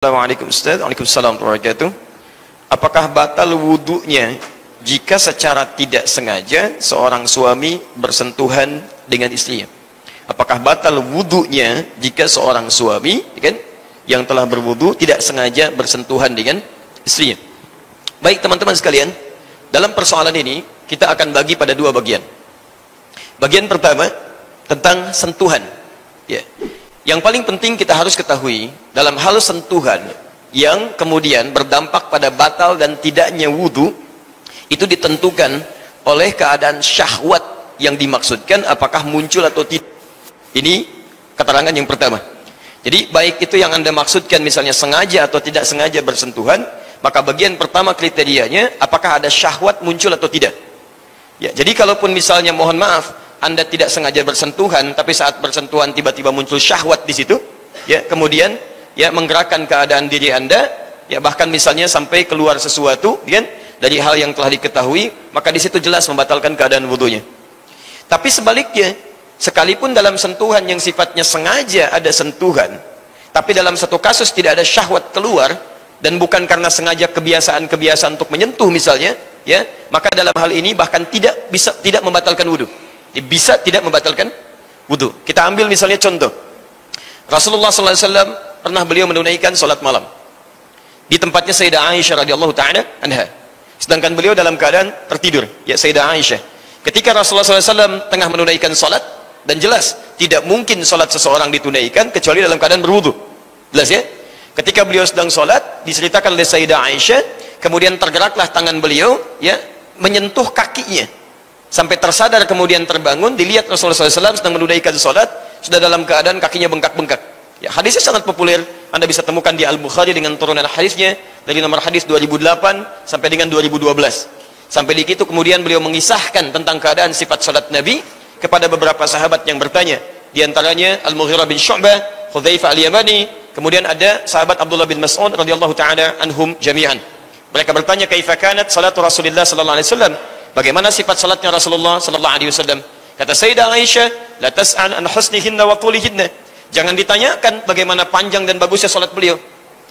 Assalamualaikum Ustaz. Waalaikumsalam warahmatullahi wabarakatuh. Apakah batal wudunya jika secara tidak sengaja seorang suami bersentuhan dengan istrinya? Apakah batal wudunya jika seorang suami yang telah berwudu tidak sengaja bersentuhan dengan istrinya? Baik teman-teman sekalian, dalam persoalan ini kita akan bagi pada dua bagian. Bagian pertama tentang sentuhan. Ya. Yang paling penting kita harus ketahui dalam hal sentuhan yang kemudian berdampak pada batal dan tidaknya wudu, itu ditentukan oleh keadaan syahwat yang dimaksudkan apakah muncul atau tidak. Ini keterangan yang pertama. Jadi baik itu yang Anda maksudkan misalnya sengaja atau tidak sengaja bersentuhan, maka bagian pertama kriterianya apakah ada syahwat muncul atau tidak. Ya, jadi kalaupun misalnya mohon maaf Anda tidak sengaja bersentuhan, tapi saat bersentuhan tiba-tiba muncul syahwat di situ, ya, kemudian ya menggerakkan keadaan diri Anda, ya bahkan misalnya sampai keluar sesuatu, ya, dari hal yang telah diketahui, maka di situ jelas membatalkan keadaan wudunya. Tapi sebaliknya, sekalipun dalam sentuhan yang sifatnya sengaja ada sentuhan, tapi dalam satu kasus tidak ada syahwat keluar dan bukan karena sengaja kebiasaan untuk menyentuh misalnya, ya, maka dalam hal ini bahkan tidak membatalkan wudu. Bisa tidak membatalkan wudu. Kita ambil misalnya contoh, Rasulullah SAW pernah beliau menunaikan salat malam di tempatnya Sayyidah Aisyah radhiyallahu ta'ala anha, sedangkan beliau dalam keadaan tertidur, ya Sayyidah Aisyah. Ketika Rasulullah SAW tengah menunaikan salat, dan jelas tidak mungkin salat seseorang ditunaikan kecuali dalam keadaan berwudu, jelas ya. Ketika beliau sedang salat, diceritakan oleh Sayyidah Aisyah, kemudian tergeraklah tangan beliau, ya, menyentuh kakinya. Sampai tersadar kemudian terbangun, dilihat Rasulullah SAW sedang menunaikan salat, sudah dalam keadaan kakinya bengkak-bengkak. Ya, hadisnya sangat populer, Anda bisa temukan di Al-Bukhari dengan turunan hadisnya dari nomor hadis 2008 sampai dengan 2012. Sampai di situ kemudian beliau mengisahkan tentang keadaan sifat salat Nabi kepada beberapa sahabat yang bertanya. Di antaranya Al-Mughirah bin Syu'bah, Hudzaifah Al-Yamani, kemudian ada sahabat Abdullah bin Mas'ud radhiyallahu ta'ala anhum jami'an. Mereka bertanya, "Kaifa kanat salatu Rasulillah sallallahu alaihi wasallam?" Bagaimana sifat salatnya Rasulullah sallallahu alaihi wasallam? Kata Sayyidah Aisyah, "La tas'al an husnihinna wa tulihinna." Jangan ditanyakan bagaimana panjang dan bagusnya salat beliau.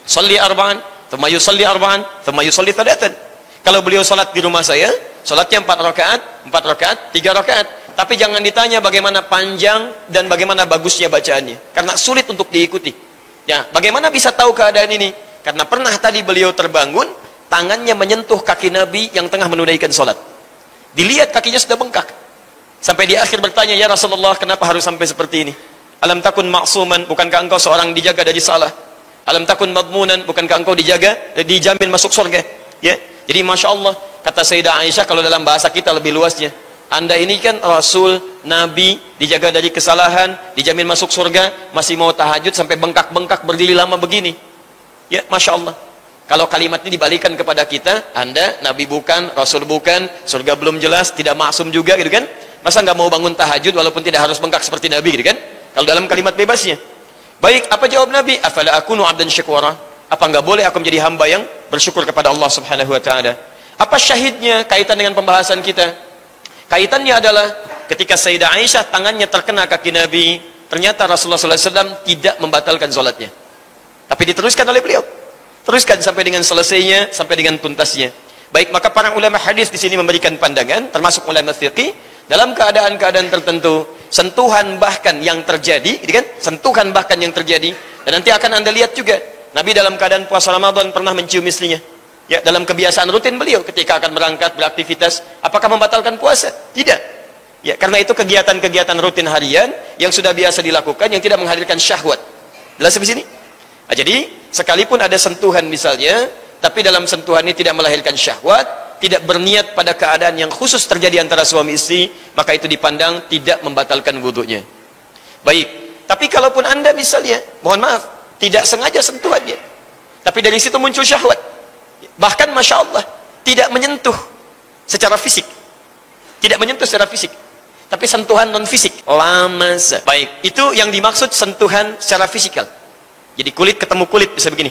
Shalli arba'an, thumma yusalli arba'an, thumma yusalli thalathan. Kalau beliau salat di rumah saya, salatnya 4 rakaat, 3 rakaat. Tapi jangan ditanya bagaimana panjang dan bagaimana bagusnya bacaannya, karena sulit untuk diikuti. Ya, bagaimana bisa tahu keadaan ini? Karena pernah tadi beliau terbangun, tangannya menyentuh kaki Nabi yang tengah menunaikan salat. Dilihat kakinya sudah bengkak. Sampai di akhir bertanya, "Ya Rasulullah, kenapa harus sampai seperti ini? Alam takun ma'suman, bukankah engkau seorang dijaga dari salah? Alam takun madmunan, bukankah engkau dijamin masuk surga?" Ya. Jadi Masya Allah, kata Sayyidah Aisyah, kalau dalam bahasa kita lebih luasnya, Anda ini kan Rasul, Nabi, dijaga dari kesalahan, dijamin masuk surga, masih mau tahajud sampai bengkak-bengkak berdiri lama begini. Ya, Masya Allah. Kalau kalimat ini dibalikan kepada kita, Anda Nabi bukan, Rasul bukan, surga belum jelas, tidak maksum juga, gitu kan? Masa nggak mau bangun tahajud walaupun tidak harus bengkak seperti Nabi, gitu kan? Kalau dalam kalimat bebasnya. Baik, apa jawab Nabi? Afala akunu abdan syakura? Apa nggak boleh aku menjadi hamba yang bersyukur kepada Allah Subhanahu wa taala? Apa syahidnya kaitan dengan pembahasan kita? Kaitannya adalah ketika Sayyidah Aisyah tangannya terkena kaki Nabi, ternyata Rasulullah SAW tidak membatalkan sholatnya. Tapi diteruskan oleh beliau. Teruskan sampai dengan selesainya, sampai dengan tuntasnya. Baik, maka para ulama hadis di sini memberikan pandangan, termasuk ulama fiqih, dalam keadaan-keadaan tertentu, sentuhan bahkan yang terjadi, gitu kan? Sentuhan bahkan yang terjadi, dan nanti akan Anda lihat juga, Nabi dalam keadaan puasa Ramadan pernah mencium istrinya. Ya, dalam kebiasaan rutin beliau ketika akan berangkat beraktivitas, apakah membatalkan puasa? Tidak. Ya, karena itu kegiatan-kegiatan rutin harian yang sudah biasa dilakukan yang tidak menghadirkan syahwat. Jelas di sini? Nah, jadi sekalipun ada sentuhan misalnya, tapi dalam sentuhan ini tidak melahirkan syahwat, tidak berniat pada keadaan yang khusus terjadi antara suami istri, maka itu dipandang tidak membatalkan wudunya. Baik, tapi kalaupun Anda misalnya, mohon maaf, tidak sengaja sentuhannya, tapi dari situ muncul syahwat, bahkan Masya Allah tidak menyentuh secara fisik, tidak menyentuh secara fisik, tapi sentuhan non fisik, lamasa. Baik, itu yang dimaksud sentuhan secara fisikal. Jadi kulit ketemu kulit bisa begini,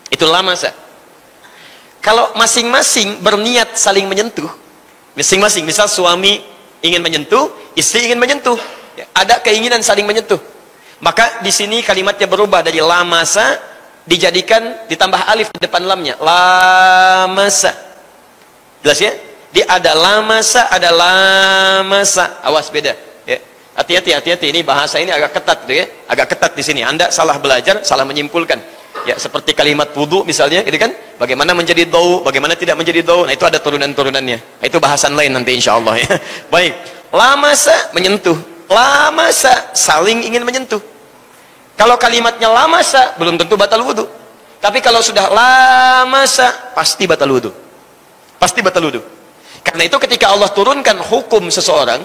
itu lamasa. Kalau masing-masing berniat saling menyentuh, masing-masing, misal suami ingin menyentuh, istri ingin menyentuh, ada keinginan saling menyentuh, maka di sini kalimatnya berubah dari lamasa dijadikan ditambah alif di depan lamnya, lamasa. Jelas ya? Dia ada lamasa, ada lamasa. Awas beda ya. Hati-hati ini bahasa ini agak ketat gitu ya. Agak ketat di sini. Anda salah belajar, salah menyimpulkan. Ya, seperti kalimat wudu misalnya, gitu kan? Bagaimana menjadi dau, bagaimana tidak menjadi dau. Nah, itu ada turunan-turunannya. Nah, itu bahasan lain nanti insyaallah ya. Baik. Lamasa menyentuh. Lamasa saling ingin menyentuh. Kalau kalimatnya lamasa belum tentu batal wudu. Tapi kalau sudah lamasa pasti batal wudu. Pasti batal wudu. Karena itu ketika Allah turunkan hukum seseorang,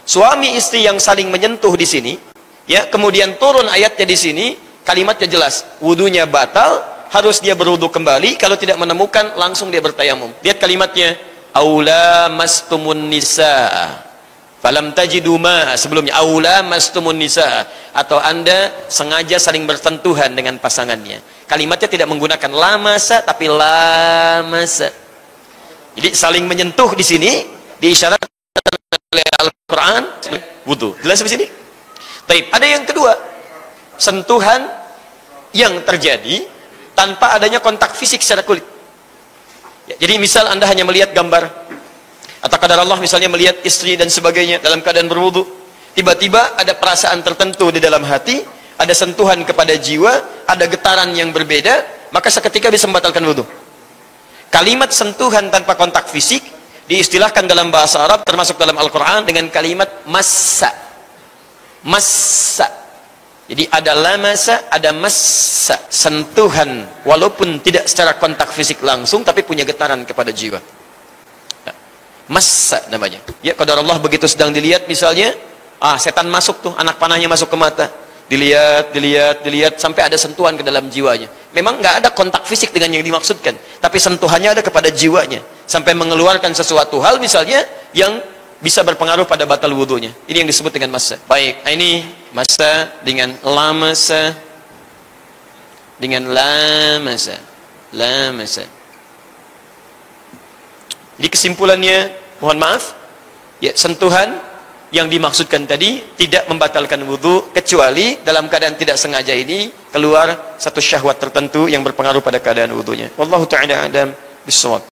suami istri yang saling menyentuh di sini, ya, kemudian turun ayatnya di sini, kalimatnya jelas, wudunya batal, harus dia berwudu kembali, kalau tidak menemukan langsung dia bertayamum. Lihat kalimatnya, aula mastumun nisa, falam tajidu ma, sebelumnya aula mastumun nisa, atau Anda sengaja saling bersentuhan dengan pasangannya. Kalimatnya tidak menggunakan lamasa tapi lamasa. Jadi saling menyentuh di sini diisyaratkan oleh Al-Qur'an wudu. Jelas di sini? Baik, ada yang kedua, sentuhan yang terjadi tanpa adanya kontak fisik secara kulit. Ya, jadi misal Anda hanya melihat gambar, atau kadar Allah misalnya melihat istri dan sebagainya dalam keadaan berwudu, tiba-tiba ada perasaan tertentu di dalam hati, ada sentuhan kepada jiwa, ada getaran yang berbeda, maka seketika bisa membatalkan wudu. Kalimat sentuhan tanpa kontak fisik diistilahkan dalam bahasa Arab termasuk dalam Al-Quran dengan kalimat massa. Massa. Jadi ada lamasa, ada massa. Sentuhan walaupun tidak secara kontak fisik langsung tapi punya getaran kepada jiwa. Massa namanya. Ya, qadar Allah begitu sedang dilihat misalnya, setan masuk tuh, anak panahnya masuk ke mata. Dilihat sampai ada sentuhan ke dalam jiwanya. Memang nggak ada kontak fisik dengan yang dimaksudkan, tapi sentuhannya ada kepada jiwanya sampai mengeluarkan sesuatu hal misalnya yang bisa berpengaruh pada batal wudunya. Ini yang disebut dengan massa. Baik, ini massa dengan lamasa, dengan lamasa. Jadi kesimpulannya, mohon maaf, ya, sentuhan yang dimaksudkan tadi tidak membatalkan wudu kecuali dalam keadaan tidak sengaja ini keluar satu syahwat tertentu yang berpengaruh pada keadaan wudunya. Wallahu ta'ala a'lam bissawab.